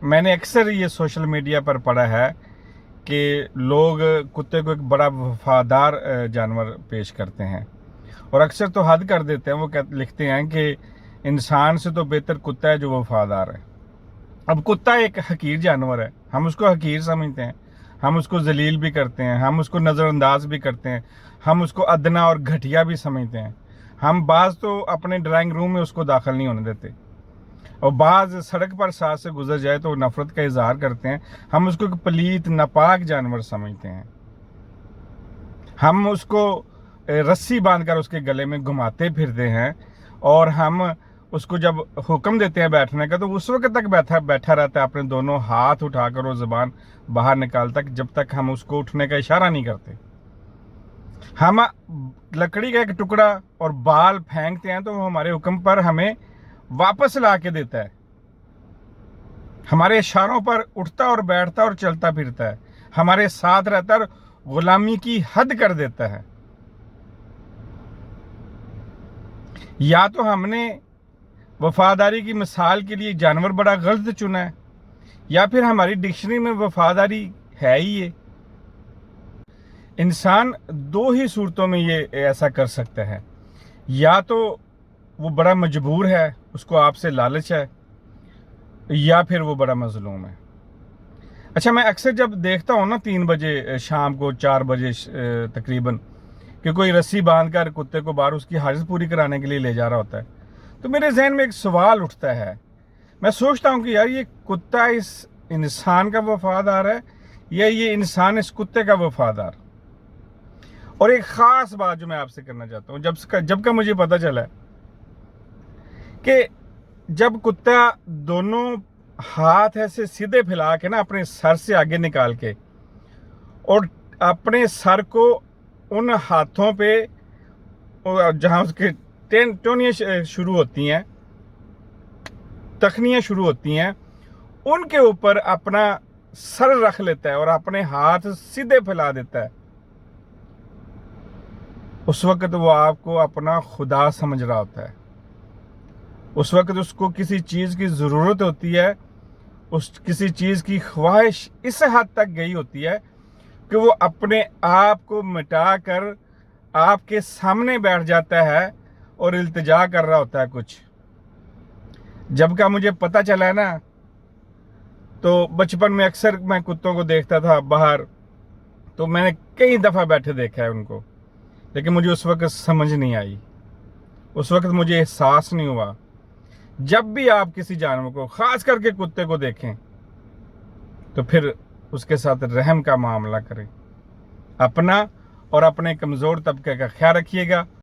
मैंने अक्सर ये सोशल मीडिया पर पढ़ा है कि लोग कुत्ते को एक बड़ा वफादार जानवर पेश करते हैं और अक्सर तो हद कर देते हैं। वो लिखते हैं कि इंसान से तो बेहतर कुत्ता है जो वफादार है। अब कुत्ता एक हकीर जानवर है, हम उसको हकीर समझते हैं, हम उसको जलील भी करते हैं, हम उसको नज़रअंदाज भी करते हैं, हम उसको अदना और घटिया भी समझते हैं। हम बाज़ तो अपने ड्राइंग रूम में उसको दाखिल नहीं होने देते और बाज़ सड़क पर साथ से गुजर जाए तो नफ़रत का इजहार करते हैं। हम उसको एक पलीत नापाक जानवर समझते हैं। हम उसको रस्सी बांधकर उसके गले में घुमाते फिरते हैं और हम उसको जब हुक्म देते हैं बैठने का तो उस वक्त तक बैठा रहता है, अपने दोनों हाथ उठाकर और ज़ुबान बाहर निकालता जब तक हम उसको उठने का इशारा नहीं करते। हम लकड़ी का एक टुकड़ा और बाल फेंकते हैं तो वो हमारे हुक्म पर हमें वापस ला के देता है, हमारे इशारों पर उठता और बैठता और चलता फिरता है, हमारे साथ रहता और गुलामी की हद कर देता है। या तो हमने वफादारी की मिसाल के लिए जानवर बड़ा गलत चुना है या फिर हमारी डिक्शनरी में वफादारी है ही ये। इंसान दो ही सूरतों में ये ऐसा कर सकता है, या तो वो बड़ा मजबूर है, उसको आपसे लालच है, या फिर वो बड़ा मजलूम है। अच्छा, मैं अक्सर जब देखता हूँ ना 3 बजे शाम को 4 बजे तकरीबन कि कोई रस्सी बांधकर कुत्ते को बाहर उसकी हाजत पूरी कराने के लिए ले जा रहा होता है तो मेरे जहन में एक सवाल उठता है। मैं सोचता हूँ कि यार ये कुत्ता इस इंसान का वफादार है या ये इंसान इस कुत्ते का वफादार। और एक ख़ास बात जो मैं आपसे करना चाहता हूँ, जब का मुझे पता चला कि जब कुत्ता दोनों हाथ ऐसे सीधे फैला के ना अपने सर से आगे निकाल के और अपने सर को उन हाथों पे जहाँ उसके टोनियाँ शुरू होती हैं, तखनियाँ शुरू होती हैं, उनके ऊपर अपना सर रख लेता है और अपने हाथ सीधे फैला देता है, उस वक्त वो आपको अपना खुदा समझ रहा होता है। उस वक्त उसको किसी चीज़ की ज़रूरत होती है, किसी चीज़ की ख्वाहिश इस हद तक गई होती है कि वो अपने आप को मिटा कर आपके सामने बैठ जाता है और इल्तिजा कर रहा होता है कुछ। जब का मुझे पता चला है ना, तो बचपन में अक्सर मैं कुत्तों को देखता था बाहर, तो मैंने कई दफ़ा बैठे देखा है उनको, लेकिन मुझे उस वक्त समझ नहीं आई, उस वक्त मुझे एहसास नहीं हुआ। जब भी आप किसी जानवर को, ख़ास करके कुत्ते को देखें, तो फिर उसके साथ रहम का मामला करें। अपना और अपने कमज़ोर तबके का ख्याल रखिएगा।